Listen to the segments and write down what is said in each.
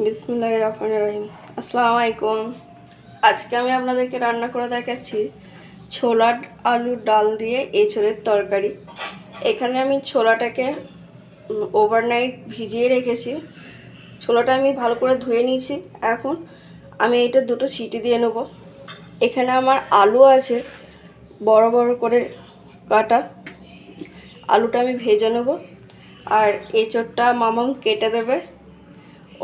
বিসমিল্লাহির রহমানির রহিম। আসসালামু আলাইকুম। আজকে আমি আপনাদেরকে রান্না করে দেখাচ্ছি ছোলা আলুর ডাল দিয়ে এঁচোড়ের তরকারি। এখানে আমি ছোলাটাকে ওভারনাইট ভিজিয়ে রেখেছি। ছোলাটা আমি ভালো করে ধুয়ে নিয়েছি। এখন আমি এটা দুটো সিটি দিয়ে নেব। এখানে আমার আলু আছে বড় বড় করে কাটা। আলুটা আমি ভেজে নেব, আর এঁচোড়টা মামাম কেটে দেবে,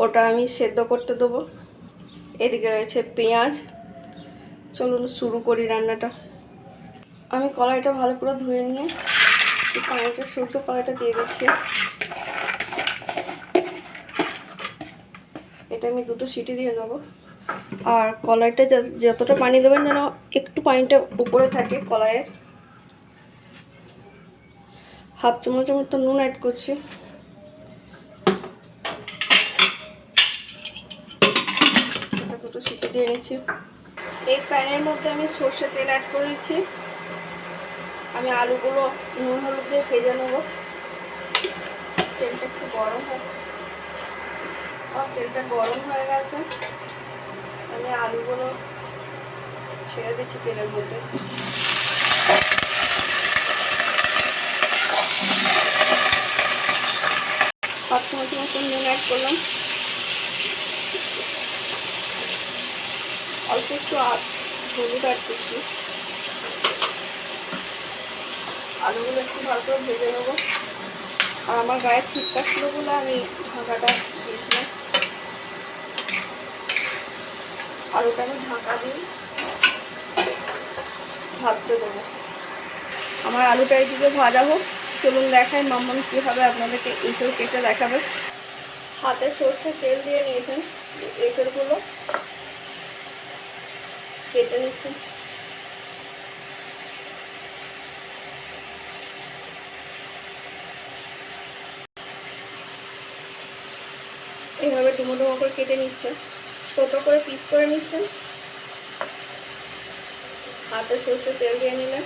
ওটা আমি সেদ্ধ করতে দেবো। এদিকে রয়েছে পেঁয়াজ। চলুন শুরু করি রান্নাটা। আমি কড়াইটা ভালো করে ধুয়ে নিয়ে পানিটা শুদ্ধ কড়াইটা দিয়ে দিচ্ছি। এটা আমি দুটো সিটি দিয়ে নেব। আর কড়াইটা যতটা পানি দেবেন যেন একটু পানিটা উপরে থাকে কড়াইয়ের। হাফ চামচের মতো নুন অ্যাড করছি। দুটো সিটি দিয়ে নিচ্ছি। এই প্যানের মধ্যে আমি সর্ষে তেল অ্যাড করে নিচ্ছি। আমি আলুগুলো নুন হলুদ দিয়ে ভেজে নেব। তেলটা একটু গরম হবে। তেলটা গরম হয়ে গেছে, আমি আলুগুলো ছেড়ে দিচ্ছি তেলের মধ্যে। হাফ চামচ মতো নুন অ্যাড করলাম। অল্প একটু হলুদ অ্যাড করছি। আলুগুলো একটু ভালো করে ভেজে নেবো। আর আমার গায়ে ছিটকা ছিল বলে আমি ঢাকাটা দিয়েছিলাম। আলুটা আমি ঢাকা দিয়ে ভাজতে দেবো। আমার আলুটা এইদিকে ভাজা হোক। চলুন দেখাই মাম্মাম কীভাবে আপনাদেরকে এঁচোড় কেটে দেখাবে। হাতে সর্ষে তেল দিয়ে নিয়েছেন, এঁচোড়গুলো কেটে নিচ্ছেন। এইভাবে ডুমো ডুমো করে কেটে নিচ্ছেন, ছোটো করে পিস করে নিচ্ছেন। হাতে সর্ষে তেল দিয়ে নিলেন।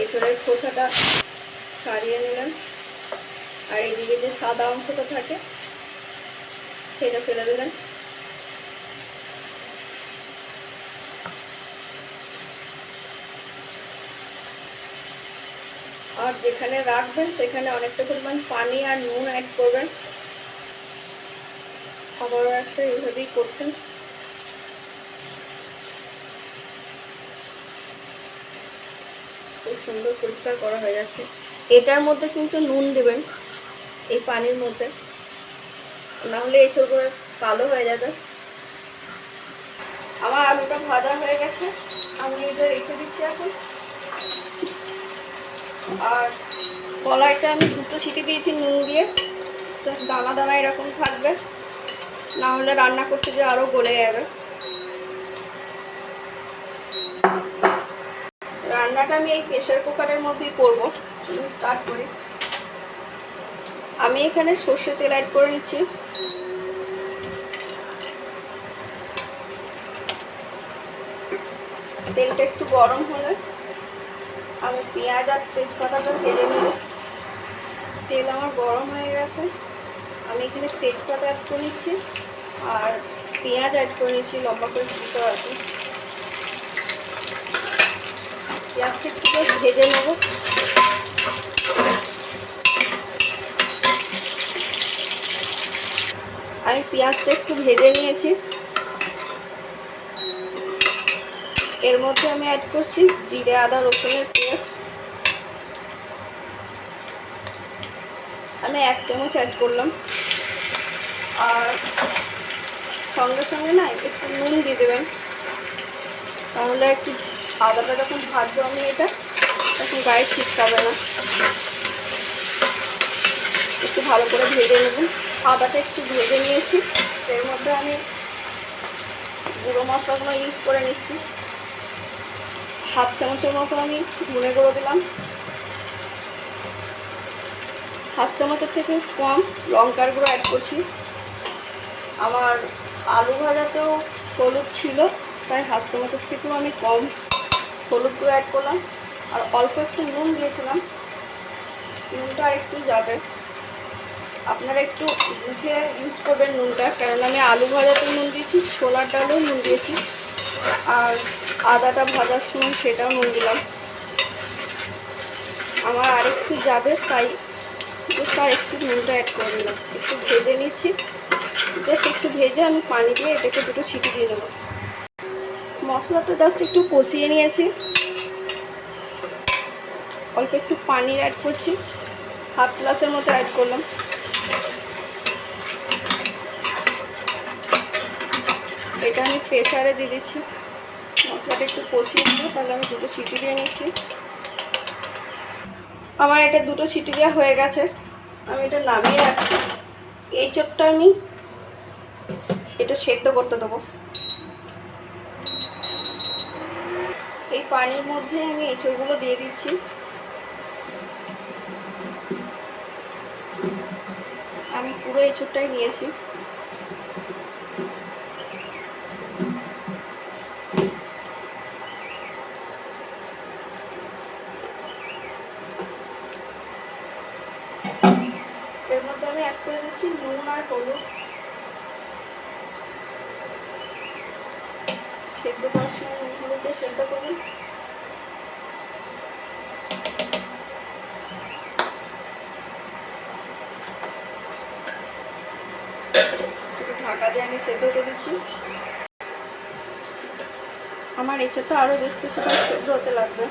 এঁচোড়ের খোসাটা ছাড়িয়ে নিলেন, আর এইদিকে যে সাদা অংশটা থাকে সেটা ফেলে দিলেন। আর যেখানে রাখবেন সেখানে অনেকটা পরিমাণ পানি আর নুন অ্যাড করবেন। আবারও একটা এইভাবেই করছেন। খুব সুন্দর পরিষ্কার করা হয়ে যাচ্ছে। এটার মধ্যে কিন্তু নুন দেবেন এই পানির মধ্যে, নাহলে এঁচোড়গুলো কালো হয়ে যাবে। আমার আলুটা ভাজা হয়ে গেছে, আমি এটা রেখে দিচ্ছি এখন। আর কড়াইটা আমি দুটো সিটি দিয়েছি নুন দিয়ে, জাস্ট দানা দানা এরকম থাকবে, না হলে রান্না করতে যে আরও গলে যাবে। রান্নাটা আমি এই প্রেসার কুকারের মধ্যেই করবো। চলুন স্টার্ট করি। আমি এখানে সর্ষে তেল অ্যাড করে নিচ্ছি। তেলটা একটু গরম হলে আমি পেঁয়াজ আর তেজপাতাটা ভেজে নেব। তেল আমার গরম হয়ে গেছে, আমি এখানে তেজপাতা অ্যাড করে নিচ্ছি আর পেঁয়াজ অ্যাড করে নিচ্ছি লম্বা করে কুচি আছে। পেঁয়াজটা একটু ভেজে নেব। আমি পেঁয়াজটা একটু ভেজে নিয়েছি। এর মধ্যে আমি অ্যাড করছি জিরে আদা রসুনের পেস্ট। আমি 1 চামচ অ্যাড করলাম। আর সঙ্গে সঙ্গে না একটু নুন দিয়ে দেবেন, তাহলে একটু আদাটা যখন ভাজবো আমি এটা তখন গায়ে ছিটকাবে না। একটু ভালো করে ভেজে নেবেন। আদাটা একটু ভেজে নিয়েছি। এর মধ্যে আমি গুঁড়ো মশলাগুলো ইউজ করে নিচ্ছি। হাফ চামচের মতো আমি ধনে গুঁড়ো দিলাম। হাফ চামচের থেকে কম লঙ্কার গুঁড়ো অ্যাড করছি। আমার আলু ভাজাতেও হলুদ ছিল, তাই হাফ চামচের থেকেও আমি কম হলুদ গুঁড়ো অ্যাড করলাম। আর অল্প একটু নুন দিয়েছিলাম, নুনটা আর একটু যাবে। আপনারা একটু বুঝে ইউজ করবেন নুনটা, কারণ আমি আলু ভাজাতে নুন দিয়েছি, ছোলার ডালেও নুন দিয়েছি, আর আদাটা ভাজার সময় সেটাও নুন দিলাম। আমার আরেকটু যাবে, তাই জাস্ট আর একটু নুনটা অ্যাড করে দিলাম। একটু ভেজে নিচ্ছি, জাস্ট একটু ভেজে আমি পানি দিয়ে এটাকে দুটো সিটি দিয়ে নেব। মশলাটা জাস্ট একটু কষিয়ে নিয়েছি, অল্প একটু পানি অ্যাড করছি, হাফ গ্লাসের মতো অ্যাড করলাম। এটা আমি প্রেসারে দিয়ে দিচ্ছি, মশলাটা একটু কষিয়ে দেবো, তাহলে আমি দুটো সিটি দিয়ে নিচ্ছি। আমার এটা দুটো সিটি দেওয়া হয়ে গেছে, আমি এটা নামিয়ে রাখছি। এই চোখটা আমি এটা সেদ্ধ করতে দেবো। এই পানির মধ্যে আমি এঁচোড়গুলো দিয়ে দিচ্ছি। আমি পুরো এঁচোড়টাই নিয়েছি। এর মধ্যে আমি অ্যাড করে দিচ্ছি নুন আর হলুদ। সেদ্ধ করার সময় নুন হলুদ দিয়ে সেদ্ধ করুন। ঢাকা দিয়ে আমি সেদ্ধ করে দিচ্ছি। আমার এঁচোড়টা আরও বেশ কিছুটা সেদ্ধ হতে লাগবে।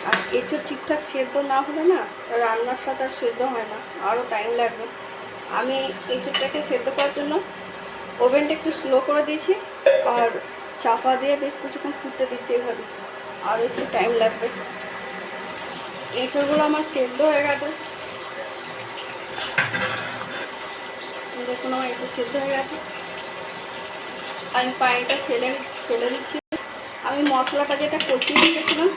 আর এঁচোড় ঠিকঠাক সেদ্ধ না হলে না রান্নার সাথে আর সেদ্ধ হয় না, আরও টাইম লাগবে। আমি এঁচোড়টাকে সেদ্ধ করার জন্য ওভেনটা একটু স্লো করে দিয়েছি, আর চাপা দিয়ে বেশ কিছুক্ষণ ফুটতে দিচ্ছি। এভাবে আরও একটু টাইম লাগবে। এঁচোড়গুলো আমার সেদ্ধ হয়ে গেছে, দেখুন আমার এঁচোড় সেদ্ধ হয়ে গেছে। আমি পানিটা ফেলে দিচ্ছি। আমি মশলাটা যেটা কষিয়ে রেখেছিলাম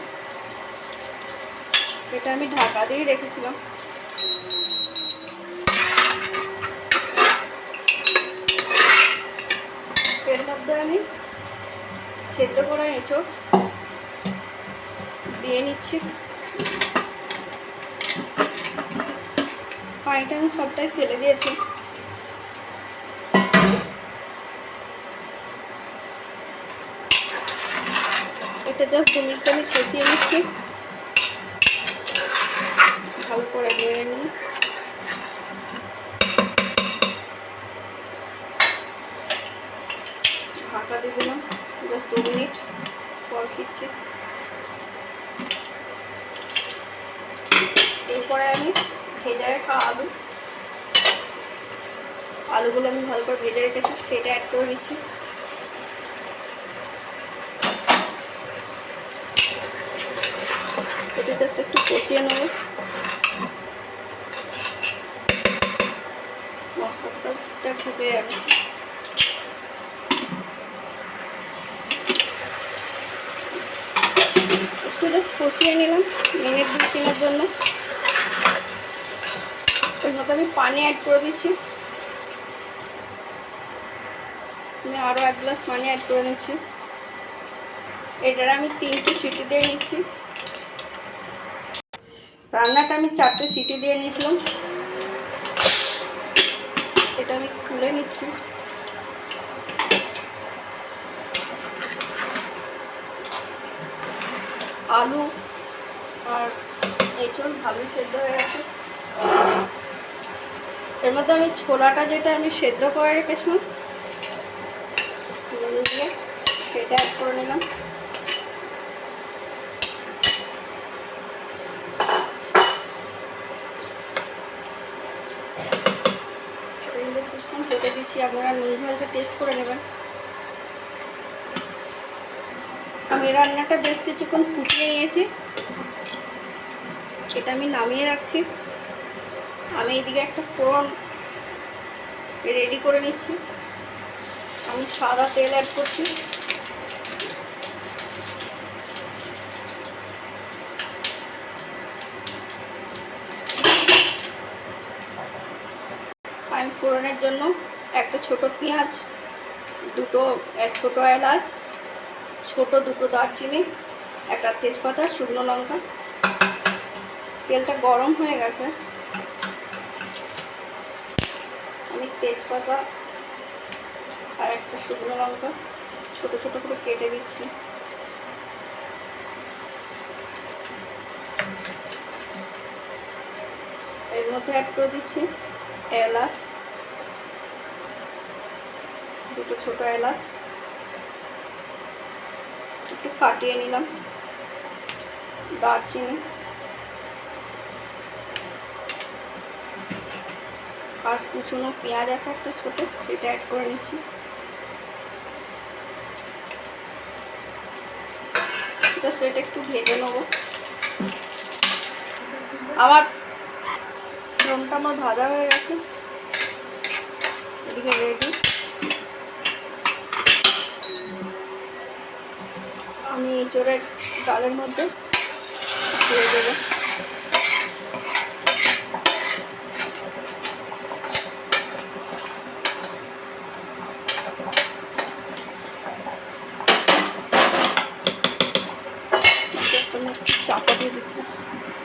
সেটা আমি ঢাকা দিয়ে রেখেছিলাম। এর মধ্যে আমি সেদ্ধ করা এঁচোড় দিয়ে নিচ্ছি। পানিটা আমি সবটাই ফেলে দিয়েছি। এটা জাস্ট 2 মিনিট আমি কষিয়ে নিচ্ছি, ভালো করে নেড়ে নিই। ঢাকা দিয়ে দিলাম, জাস্ট 2 মিনিট পর ফিরছি। এরপরে আমি ভেজে রাখা আলুগুলো আমি ভালো করে ভেজে রেখেছি, সেটা অ্যাড করে নিচ্ছি। এটা জাস্ট একটু কষিয়ে নেব, মশলাটা ঠিকঠাক ঢুকে যাবে। একটু জাস্ট কষিয়ে নিলাম মিনিট 2-3-এর জন্য। এর মধ্যে আমি পানি অ্যাড করে দিচ্ছি। আমি আরও 1 গ্লাস পানি অ্যাড করে নিচ্ছি। এটার আমি 3টে সিটি দিয়ে নিচ্ছি। রান্নাটা আমি 4টে সিটি দিয়ে নিয়েছিলাম। এটা আমি খুলে নিচ্ছি। আলু আর এঁচোড় ভালো সেদ্ধ হয়ে গেছে। এর মধ্যে আমি ছোলাটা যেটা আমি সেদ্ধ করে রেখেছিলাম দিয়ে সেটা অ্যাড করে নিলাম। বেশ কিছুক্ষণ হতে দিচ্ছি, আপনারা নুন ঝালটা টেস্ট করে নেবেন। আমি রান্নাটা বেশ কিছুক্ষণ ফুটিয়ে নিয়েছি, এটা আমি নামিয়ে রাখছি। আমি এইদিকে একটা ফোড়ন রেডি করে নিচ্ছি। আমি সাদা তেল অ্যাড করছি। আমি ফোড়নের জন্য একটা ছোট পেঁয়াজ, দুটো ছোট এলাচ, ছোট দুটো দারচিনি, একটা তেজপাতা, শুকনো লঙ্কা। তেলটা গরম হয়ে গেছে, আমি তেজপাতা আর একটা শুকনো লঙ্কা ছোট ছোট করে কেটে দিচ্ছি। এর মধ্যে অ্যাড করে দিচ্ছি এলাচ, দুটো ছোট এলাচ একটু ফাটিয়ে নিলাম, দারচিনি আর কুচনো পেঁয়াজ আছে একটা ছোট, সেটা অ্যাড করে নিচ্ছি। সেটা একটু ভেজে নেবো। ফোড়নটা আমার ভাজা হয়ে গেছে, এদিকে রেডি। আমি এঁচোড়ের ডালের মধ্যে দিয়ে দেবো। চাপা দিয়ে দিচ্ছি।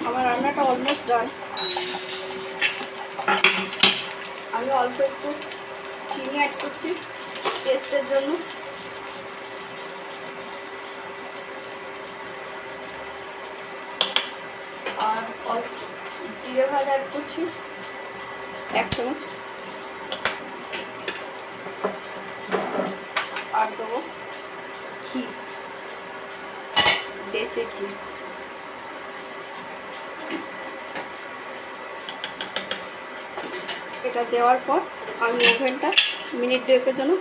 আমার রান্নাটা অলমোস্ট ডান। আমি অল্প একটু চিনি অ্যাড করছি টেস্টের জন্য। আর অল্প জিরে ভাজা অ্যাড করছি 1 চামচ। আর দেবো ঘি, দেশি ঘি। এটা দেওয়ার পর আমি ওভেনটা মিনিট 2 জন্য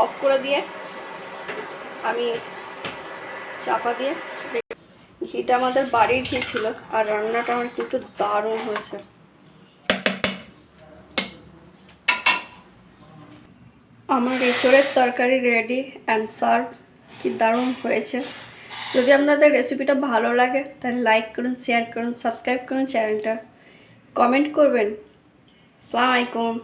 অফ করে দিয়ে আমি চাপা দিয়ে, ঘিটা আমাদের বাড়ির ঘি ছিল আর রান্নাটা আমার কিন্তু দারুণ হয়েছে। আমার এঁচোড়ের তরকারি রেডি অ্যান্ড সার্ভ। কি দারুণ হয়েছে। যদি আপনাদের রেসিপিটা ভালো লাগে তাহলে লাইক করুন, শেয়ার করুন, সাবস্ক্রাইব করুন চ্যানেলটা, কমেন্ট করবেন। আসসালামু আলাইকুম।